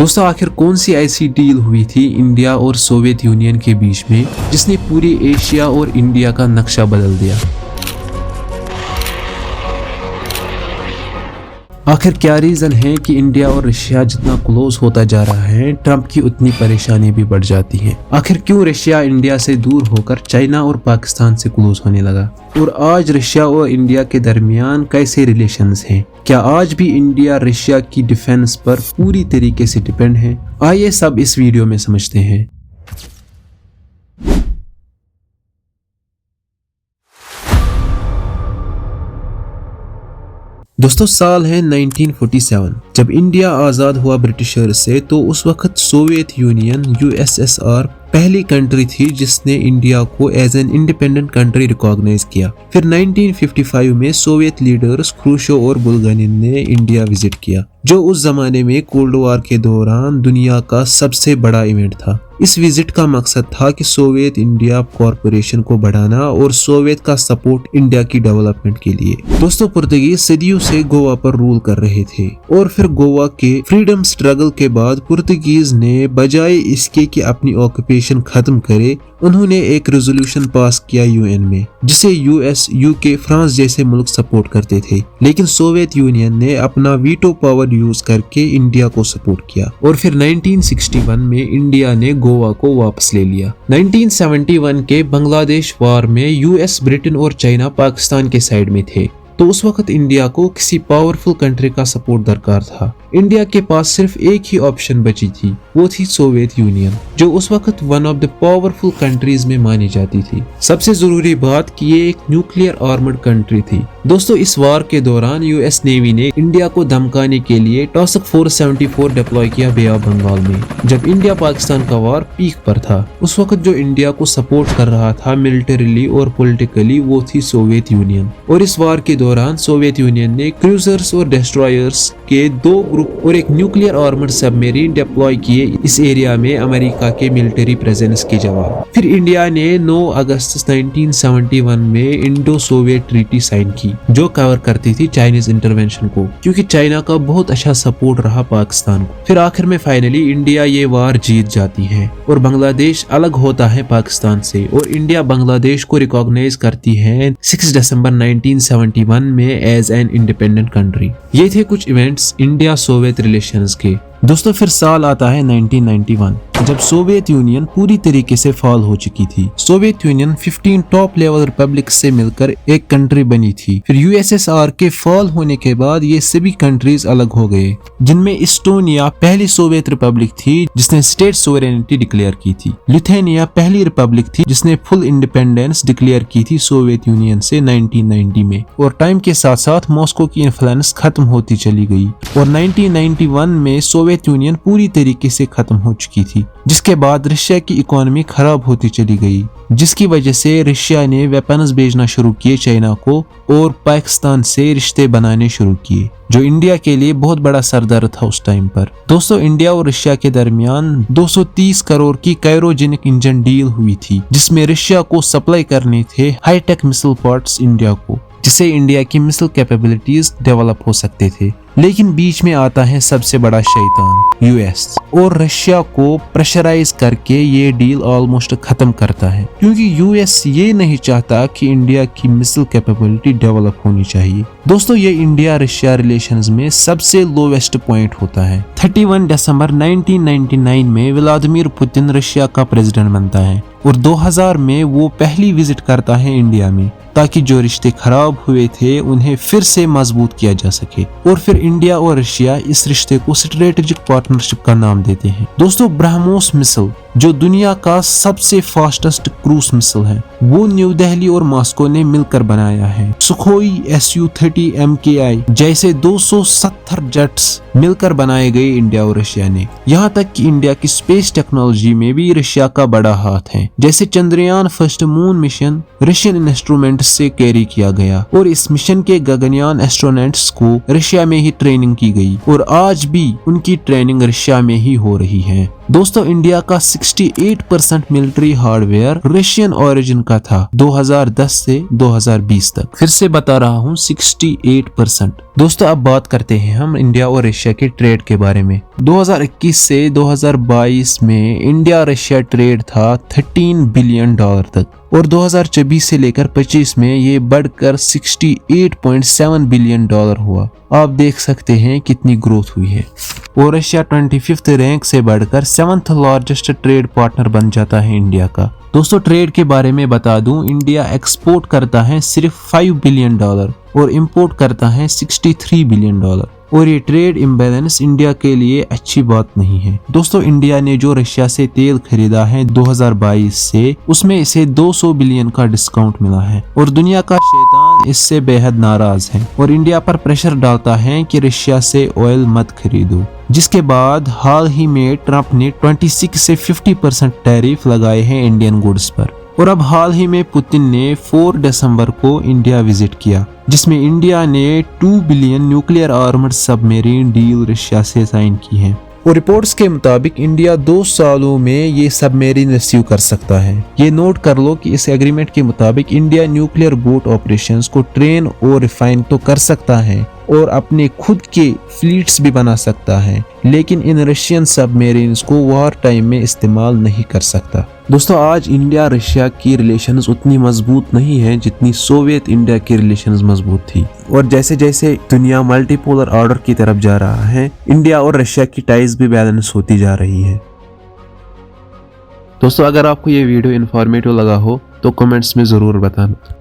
दोस्तों आखिर कौन सी ऐसी डील हुई थी इंडिया और सोवियत यूनियन के बीच में जिसने पूरी एशिया और इंडिया का नक्शा बदल दिया। आखिर क्या रीजन है कि इंडिया और रशिया जितना क्लोज होता जा रहा है ट्रंप की उतनी परेशानी भी बढ़ जाती है। आखिर क्यों रशिया इंडिया से दूर होकर चाइना और पाकिस्तान से क्लोज होने लगा, और आज रशिया और इंडिया के दरमियान कैसे रिलेशंस हैं? क्या आज भी इंडिया रशिया की डिफेंस पर पूरी तरीके से डिपेंड है? आइए सब इस वीडियो में समझते हैं। दोस्तों साल है 1947। जब इंडिया आज़ाद हुआ ब्रिटिशर्स से, तो उस वक्त सोवियत यूनियन USSR पहली कंट्री थी जिसने इंडिया को as an independent country recognise किया। फिर 1955 में सोवियत लीडर्स क्रूशो और बुल्गारिन ने इंडिया विजिट किया, जो उस जमाने में कोल्ड वॉर के दौरान दुनिया का सबसे बड़ा इवेंट था। इस विजिट का मकसद था कि सोवियत इंडिया कॉरपोरेशन को बढ़ाना और सोवियत का सपोर्ट इंडिया की डेवलपमेंट के लिए। दोस्तों पुर्तगीज सदियों से गोवा पर रूल कर रहे थे, और फिर गोवा के फ्रीडम स्ट्रगल के बाद पुर्तगीज ने बजाय इसके कि अपनी ऑक्यूपेशन खत्म करे, उन्होंने एक रेजोल्यूशन पास किया UN में, जिसे US, UK, फ्रांस जैसे मुल्क सपोर्ट करते थे। लेकिन सोवियत यूनियन ने अपना वीटो पावर यूज करके इंडिया को सपोर्ट किया, और फिर 1961 में इंडिया ने गोवा को वापस ले लिया। 1971 के बांग्लादेश वार में US, ब्रिटेन और चाइना पाकिस्तान के साइड में थे, तो उस वक्त इंडिया को किसी पावरफुल कंट्री का सपोर्ट दरकार था। इंडिया के पास सिर्फ एक ही ऑप्शन बची थी, वो थी सोवियत यूनियन, जो उस वक्त one of the powerful countries में मानी जाती थी। सबसे जरूरी बात कि ये एक न्यूक्लियर आर्मर्ड कंट्री थी। दोस्तों इस वार के दौरान US नेवी ने इंडिया को धमकाने के लिए टॉसक 474 डिप्लॉय किया बे ऑफ बंगाल में, जब इंडिया पाकिस्तान का वार पीक पर था। उस वक्त जो इंडिया को सपोर्ट कर रहा था मिलिटरीली और पॉलिटिकली, वो थी सोवियत यूनियन। और इस वार के दौरान सोवियत यूनियन ने क्रूजर्स और डिस्ट्रॉयर्स के 2 ग्रुप और एक न्यूक्लियर आर्मर्ड सबमरीन डिप्लॉय किए इस एरिया में अमेरिका के मिलिट्री प्रेजेंस के जवाब। फिर इंडिया ने 9 अगस्त 1971 में इंडो सोवियत ट्रीटी साइन की, जो कवर करती थी चाइनीज इंटरवेंशन को, क्योंकि चाइना का बहुत अच्छा सपोर्ट रहा पाकिस्तान को। फिर आखिर में फाइनली इंडिया ये वार जीत जाती है और बांग्लादेश अलग होता है पाकिस्तान से, और इंडिया बांग्लादेश को रिकॉग्नाइज करती है 6 दिसंबर 1971 में एज एन इंडिपेंडेंट कंट्री। ये थे कुछ इवेंट्स इंडिया सोवियत रिलेशंस के। दोस्तों फिर साल आता है 1991, जब सोवियत यूनियन पूरी तरीके से फॉल हो चुकी थी। Soviet union 15 top level Republic से मिलकर एक कंट्री बनी थी। फिर USSR के फॉल होने के बाद ये सभी कंट्रीज अलग हो गए, जिनमें इस्टोनिया पहली सोवियत रिपब्लिक थी जिसने स्टेट सोवरेनिटी डिक्लेयर की थी। लिथुआनिया पहली रिपब्लिक थी जिसने फुल इंडिपेंडेंस डिक्लेयर की थी सोवियत यूनियन से 1990 में। और टाइम के साथ साथ मॉस्को की इन्फ्लुएंस खत्म होती चली गई, और 1991 में सोवियत यूनियन पूरी तरीके से खत्म हो चुकी थी, जिसके बाद रशिया की इकोनॉमी खराब होती चली गई, जिसकी वजह से रशिया ने वेपन्स भेजना शुरू किए चाइना को, और पाकिस्तान से रिश्ते बनाने शुरू किए, जो इंडिया के लिए बहुत बड़ा सरदर्द था उस टाइम पर। दोस्तों इंडिया और रशिया के दरमियान 230 करोड़ की क्रायोजेनिक इंजन डील हुई थी, जिसमें रशिया को सप्लाई करने थे हाईटेक मिसाइल पार्ट्स इंडिया को, जिससे इंडिया की मिसाइल कैपेबिलिटीज डेवलप हो सकते थे। लेकिन बीच में आता है सबसे बड़ा शैतान US, और रशिया को प्रेशराइज करके ये डील ऑलमोस्ट खत्म करता है, क्योंकि US ये नहीं चाहता कि इंडिया की मिसाइल कैपेबिलिटी डेवलप होनी चाहिए। दोस्तों ये इंडिया रशिया रिलेशंस में सबसे लोवेस्ट पॉइंट होता है। 31 दिसंबर 1999 में व्लादिमीर पुतिन रशिया का प्रेसिडेंट बनता है, और 2000 में वो पहली विजिट करता है इंडिया में, ताकि जो रिश्ते खराब हुए थे उन्हें फिर से मजबूत किया जा सके। और फिर इंडिया और रशिया इस रिश्ते को स्ट्रेटेजिक पार्टनरशिप का नाम देते हैं। दोस्तों ब्रह्मोस मिसाइल, जो दुनिया का सबसे फास्टेस्ट क्रूज मिसाइल है, वो न्यू दिल्ली और मॉस्को ने मिलकर बनाया है। सुखोई Su-30 MKI जैसे 270 जेट्स मिलकर बनाए गए इंडिया और रशिया ने। यहाँ तक कि इंडिया की स्पेस टेक्नोलॉजी में भी रशिया का बड़ा हाथ है, जैसे Chandrayaan first moon mission Russian instrument से कैरी किया गया, और इस मिशन के गगनयान एस्ट्रोनॉट्स को रशिया में ही ट्रेनिंग की गई, और आज भी उनकी ट्रेनिंग रशिया में ही हो रही है। दोस्तों इंडिया का 68% मिलिट्री हार्डवेयर रशियन ओरिजिन का था 2010 से 2020 तक। फिर से बता रहा हूँ 68%। दोस्तों अब बात करते हैं हम इंडिया और रशिया के ट्रेड के बारे में। 2021 से 2022 में इंडिया रशिया ट्रेड था $13 बिलियन तक और 2024 से लेकर 25 में ये बढ़कर $68.7 बिलियन हुआ। आप देख सकते हैं कितनी ग्रोथ हुई है और रशिया 25th रैंक से बढ़कर 7th लार्जेस्ट ट्रेड पार्टनर बन जाता है इंडिया का। दोस्तों ट्रेड के बारे में बता दूं, इंडिया एक्सपोर्ट करता है सिर्फ $5 बिलियन और इंपोर्ट करता है $63 बिलियन और ये ट्रेड इम्बैलेंस इंडिया के लिए अच्छी बात नहीं है। दोस्तों इंडिया ने जो रशिया से तेल खरीदा है 2022 से, उसमें इसे 200 बिलियन का डिस्काउंट मिला है और दुनिया का शैतान इससे बेहद नाराज है और इंडिया पर प्रेशर डालता है कि रशिया से ऑयल मत खरीदो। जिसके बाद हाल ही में ट्रंप ने 26 से 50% टैरिफ लगाए हैं इंडियन गुड्स पर और अब हाल ही में पुतिन ने 4 दिसंबर को इंडिया विजिट किया, जिसमें इंडिया ने 2 billion nuclear armoured submarine deal Russia से साइन की है और रिपोर्ट्स के मुताबिक इंडिया 2 सालों में ये सबमरीन रिसीव कर सकता है। ये नोट कर लो कि इस एग्रीमेंट के मुताबिक इंडिया न्यूक्लियर बोट ऑपरेशंस को ट्रेन और रिफाइन तो कर सकता है और अपने खुद के फ्लीट्स भी बना सकता है, लेकिन इन रशियन सबमरीन्स को वॉर टाइम में इस्तेमाल नहीं कर सकता। दोस्तों आज इंडिया रशिया की रिलेशंस उतनी मजबूत नहीं है जितनी सोवियत इंडिया की रिलेशंस मजबूत थी और जैसे जैसे दुनिया मल्टीपोलर ऑर्डर की तरफ जा रहा है, इंडिया और रशिया की टाइज भी बैलेंस होती जा रही है। दोस्तों अगर आपको ये वीडियो इन्फॉर्मेटिव लगा हो तो कमेंट्स में जरूर बताना।